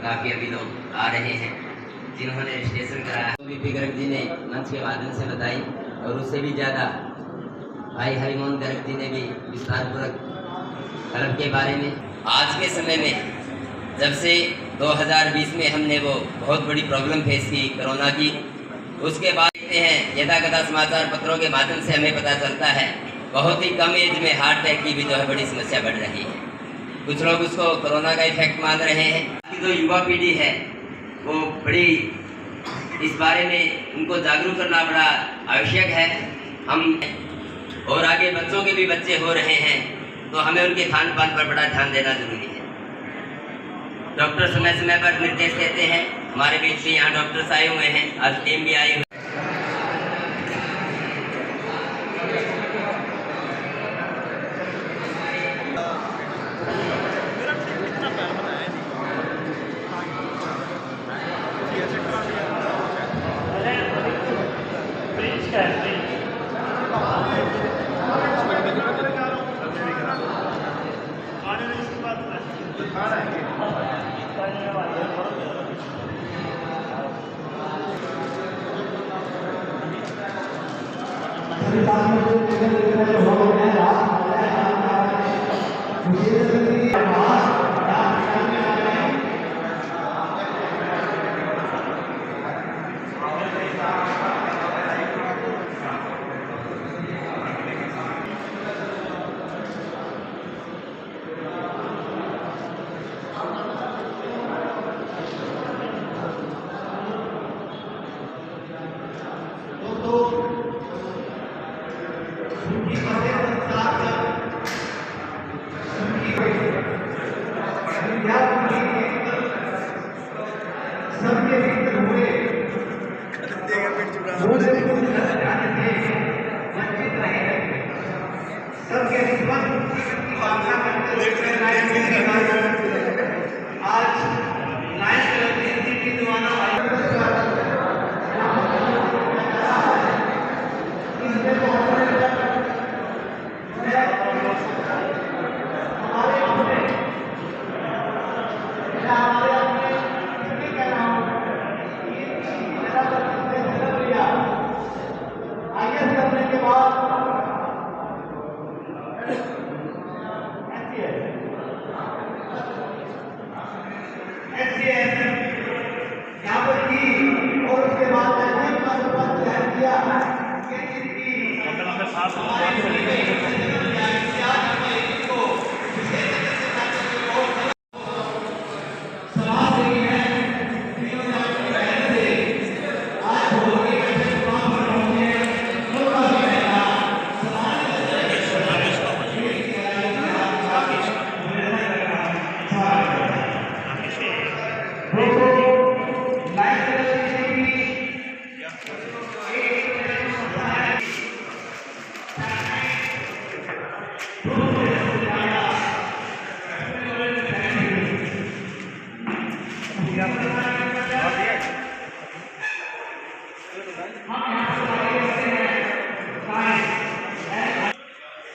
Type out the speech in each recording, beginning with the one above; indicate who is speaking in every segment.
Speaker 1: काफ़ी अभी लोग आ रहे हैं जिन्होंने रजिस्ट्रेशन कराया। तो वीपी गर्ग जी ने मंच के माध्यम से बताई और उससे भी ज़्यादा भाई हरिमोहन गर्ग जी ने भी विस्तारपूर्वक क्लब के बारे में। आज के समय में जब से 2020 में हमने वो बहुत बड़ी प्रॉब्लम फेस की कोरोना की, उसके बाद देखते हैं यथाकथा समाचार पत्रों के माध्यम से हमें पता चलता है बहुत ही कम एज में हार्ट अटैक की भी जो है बड़ी समस्या बढ़ रही है। कुछ लोग उसको कोरोना का इफेक्ट मान रहे हैं। कि जो युवा पीढ़ी है वो बड़ी इस बारे में उनको जागरूक करना बड़ा आवश्यक है। हम और आगे बच्चों के भी बच्चे हो रहे हैं तो हमें उनके खान पान पर बड़ा ध्यान देना जरूरी है। डॉक्टर समय समय पर निर्देश देते हैं। हमारे बीच भी यहाँ डॉक्टर्स आए हुए हैं, आज टीम भी आई हुई है।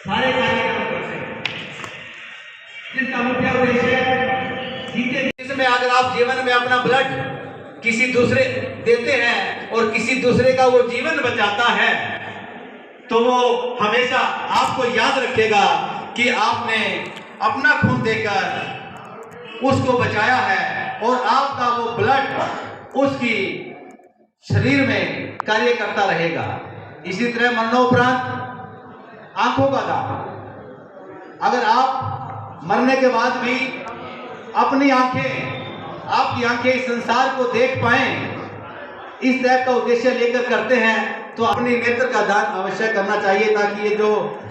Speaker 2: सारे कार्यक्रम करते हैं जिसका मुख्य उद्देश्य इसमें अगर आप जीवन में अपना ब्लड किसी दूसरे देते हैं और किसी दूसरे का वो जीवन बचाता है तो वो हमेशा आपको याद रखेगा कि आपने अपना खून देकर उसको बचाया है और आपका वो ब्लड उसकी शरीर में कार्य करता रहेगा। इसी तरह मरणोपरांत आंखों का दान, अगर आप मरने के बाद भी अपनी आपकी आंखें इस संसार को देख पाए, इस टाइप का उद्देश्य लेकर करते हैं तो अपनी नेत्र का दान अवश्य करना चाहिए ताकि ये जो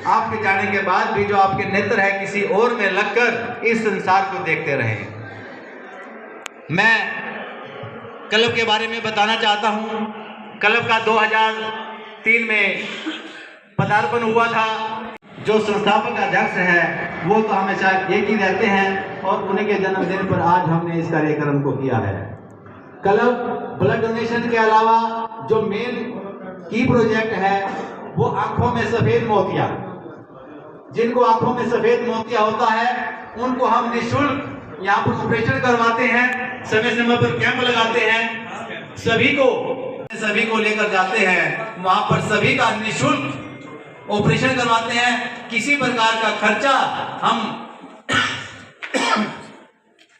Speaker 2: आपके जाने के बाद भी जो आपके नेत्र है किसी और में लगकर इस संसार को देखते रहें। मैं क्लब के बारे में बताना चाहता हूँ। क्लब का 2003 में पदार्पण हुआ था। जो संस्थापक अध्यक्ष है वो तो हमेशा एक ही रहते हैं और उन्हीं के जन्मदिन पर आज हमने इस कार्यक्रम को किया है। क्लब ब्लड डोनेशन के अलावा जो मेन की प्रोजेक्ट है वो आंखों में सफेद मोतिया, जिनको आंखों में सफेद मोतिया होता है उनको हम निःशुल्क यहाँ पर ऑपरेशन करवाते हैं समय समय पर कैंप लगाते हैं, सभी को लेकर जाते हैं, वहां पर सभी का निःशुल्क ऑपरेशन करवाते हैं। किसी प्रकार का खर्चा हम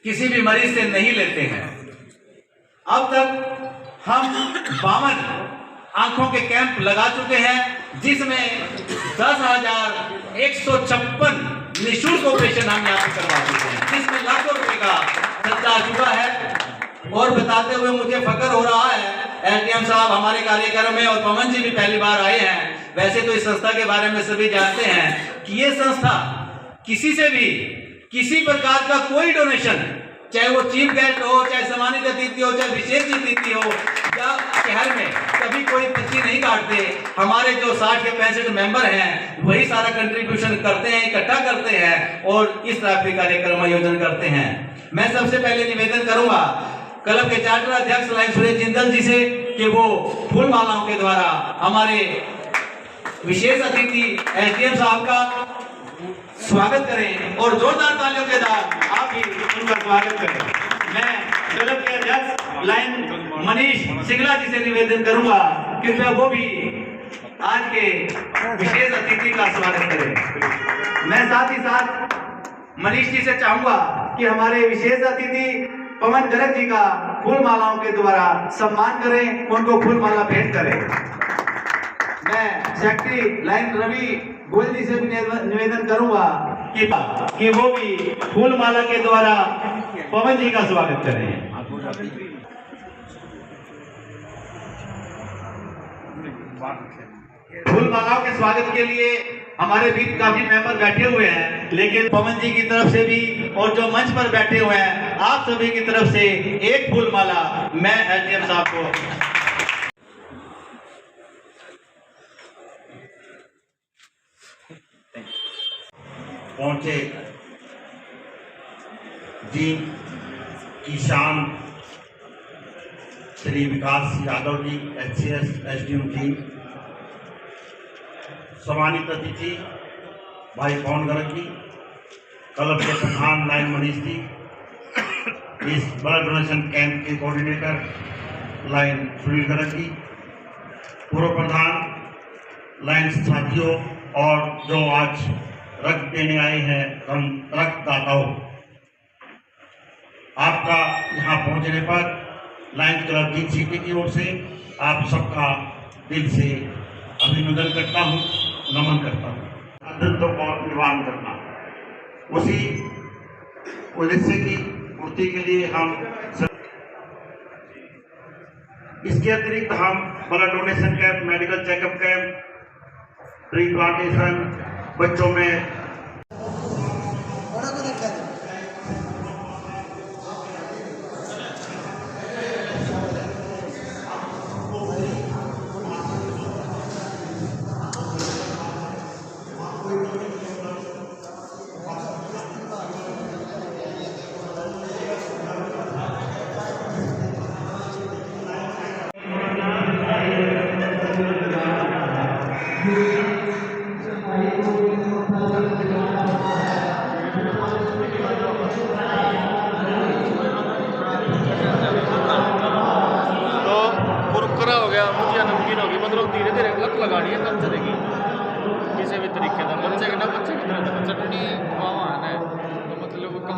Speaker 2: किसी भी मरीज से नहीं लेते हैं। अब तक हम 52 आंखों के कैंप लगा चुके हैं, जिसमें 10,156 निःशुल्क ऑपरेशन हम यहाँ पे करवा चुके हैं, जिसमें लाखों रुपए का खर्चा आ चुका है। और बताते हुए मुझे फख्र हो रहा है, एसडीएम साहब हमारे कार्यक्रम में और पवन जी भी पहली बार आए हैं। वैसे तो इस संस्था के बारे में सभी जानते हैं कि ये संस्था किसी से भी किसी प्रकार का कोई डोनेशन, चाहे वो चीफ गेस्ट हो, चाहे सम्मानित अतिथि हो, चाहे विशेष अतिथि हो, या शहर में कभी कोई पर्ची नहीं काटते। हमारे जो 60 के 65 मेंबर हैं वही सारा कंट्रीब्यूशन करते हैं, इकट्ठा करते हैं और इस तरह के कार्यक्रम आयोजन करते हैं। मैं सबसे पहले निवेदन करूंगा क्लब के चार्टर अध्यक्ष लाइन सुरेश जिंदल जी से कि वो फूल मालाओं के द्वारा हमारे विशेष अतिथि एसडीएम साहब का स्वागत करें और जोरदार तालियों के साथ आप भी उनका स्वागत करें। मैं क्लब के अध्यक्ष लाइन मनीष सिंगला जी से निवेदन करूंगा कि वो भी आज के विशेष अतिथि का स्वागत करें। मैं साथ ही साथ मनीष जी से चाहूंगा कि हमारे विशेष अतिथि पवन गर्ग जी का फूल मालाओं के द्वारा सम्मान करें, उनको फूल माला भेंट करें। मैं सेक्रेटरी लाइन रवि गोयल जी से भी निवेदन करूंगा कि वो भी फूल माला के द्वारा पवन जी का स्वागत करें। फूल मालाओं के स्वागत के लिए हमारे भी काफी मेंबर बैठे हुए हैं, लेकिन पवन जी की तरफ से भी और जो मंच पर बैठे हुए हैं आप सभी की तरफ से एक फूल माला मैं एसडीएम साहब को
Speaker 3: पहुंचे जी की शान श्री विकास यादव जी एचसीएस एसडीएम जी, सम्मानित अतिथि भाई पवन गर्ग जी, क्लब के प्रधान लाइन मनीष जी, इस ब्लड डोनेशन कैंप के कोऑर्डिनेटर लाइन सुनील गर्ग जी, पूर्व प्रधान लाइन साथियों और जो आज रक्त देने आए हैं हम रक्तदाताओं, आपका यहाँ पहुँचने पर लायंस क्लब जीत सिटी की ओर से आप सबका दिल से अभिनंदन करता हूँ, नमन करता हूँ। आदतों को निर्वाण करना, उसी उद्देश्य की पूर्ति के लिए हम इसके अतिरिक्त हम blood donation camp, medical checkup camp, tree plantation, बच्चों में
Speaker 4: मतलब धीरे धीरे लत लगानी है तब चलेगी किसी भी तरीके का। बच्चे की तरह चटनी मावा है तो मतलब कम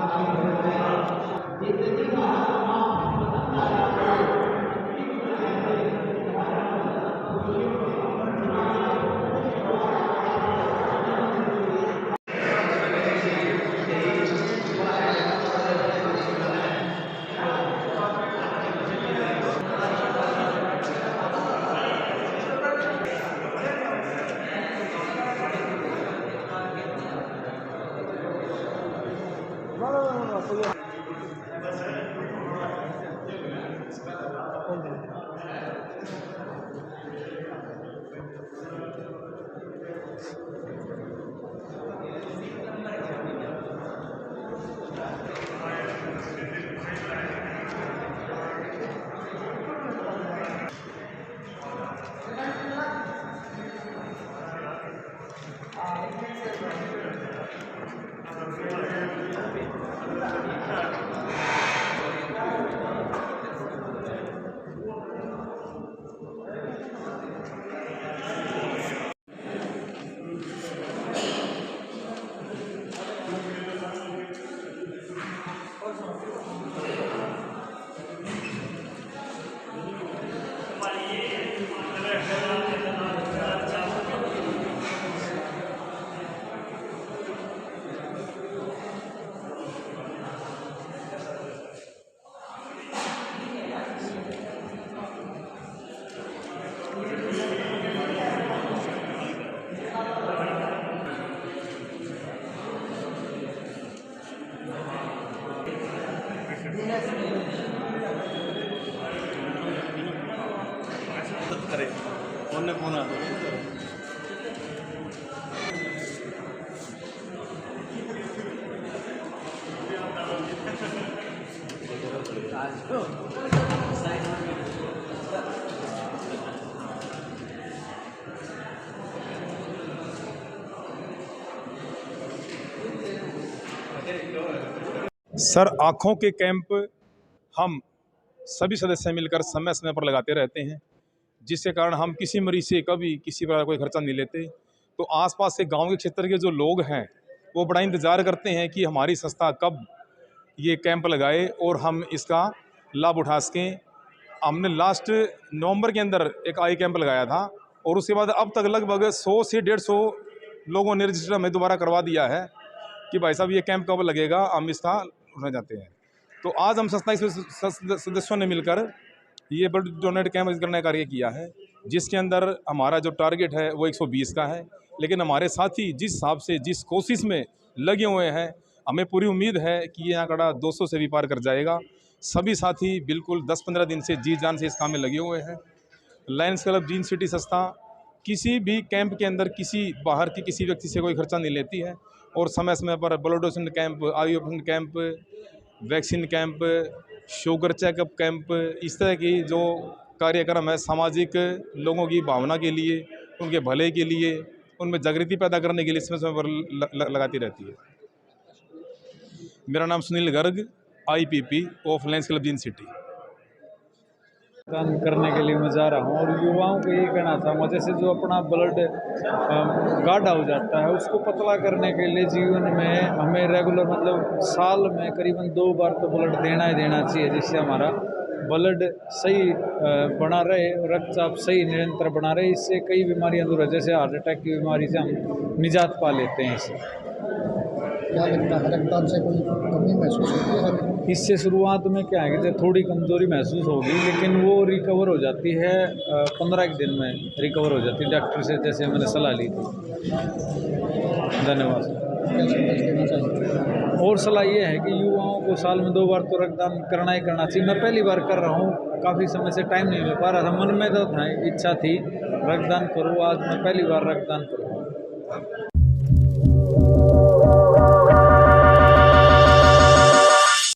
Speaker 4: करे फोन फोन आ
Speaker 5: सर, आँखों के कैंप हम सभी सदस्य मिलकर समय समय पर लगाते रहते हैं, जिसके कारण हम किसी मरीज से कभी किसी प्रकार कोई खर्चा नहीं लेते। तो आसपास के गांव के क्षेत्र के जो लोग हैं वो बड़ा इंतज़ार करते हैं कि हमारी संस्था कब ये कैंप लगाए और हम इसका लाभ उठा सकें। हमने लास्ट नवंबर के अंदर एक आई कैंप लगाया था और उसके बाद अब तक लगभग 100 से 150 लोगों ने रजिस्टर हमें दोबारा करवा दिया है कि भाई साहब ये कैंप कब लगेगा, हम इसका उठना चाहते हैं। तो आज हम संस्था के सदस्यों ने मिलकर ये ब्लड डोनेट कैंप करने का कार्य किया है, जिसके अंदर हमारा जो टारगेट है वो 120 का है। लेकिन हमारे साथी जिस हिसाब से जिस कोशिश में लगे हुए हैं, हमें पूरी उम्मीद है कि ये आंकड़ा 200 से भी पार कर जाएगा। सभी साथी बिल्कुल 10-15 दिन से जी जान से इस काम में लगे हुए हैं। लायंस क्लब जीन सिटी संस्था किसी भी कैंप के अंदर किसी बाहर की किसी व्यक्ति से कोई खर्चा नहीं लेती है और समय समय पर blood donation camp, eye operation camp, vaccine camp, sugar checkup camp, इस तरह की जो कार्यक्रम है सामाजिक लोगों की भावना के लिए, उनके भले के लिए, उनमें जागृति पैदा करने के लिए समय समय पर लगाती रहती है। मेरा नाम Sunil Garg, IPP of Lions club gene city.
Speaker 6: काम करने के लिए मैं जा रहा हूँ और युवाओं को ये कहना चाहूँगा, जैसे जो अपना ब्लड गाढ़ा हो जाता है उसको पतला करने के लिए जीवन में हमें रेगुलर मतलब साल में करीबन 2 बार तो ब्लड देना ही देना चाहिए, जिससे हमारा ब्लड सही बना रहे, रक्तचाप सही निरंतर बना रहे। इससे कई बीमारियां दूर है, जैसे हार्ट अटैक की बीमारी से हम निजात पा लेते हैं। इससे
Speaker 7: क्या लगता है रक्तदान से कोई कमी महसूस होती है?
Speaker 6: इससे शुरुआत में क्या है कि थोड़ी कमज़ोरी महसूस होगी, लेकिन वो रिकवर हो जाती है 15 दिन में रिकवर हो जाती है। डॉक्टर से जैसे मैंने सलाह ली थी। धन्यवाद।
Speaker 7: क्या संदेश देना चाहिए?
Speaker 6: और सलाह ये है कि युवाओं को साल में 2 बार तो रक्तदान करना ही करना चाहिए। मैं पहली बार कर रहा हूँ, काफ़ी समय से टाइम नहीं मिल पा रहा था, मन में तो था, इच्छा थी रक्तदान करूँ, आज मैं पहली बार रक्तदान करूँ।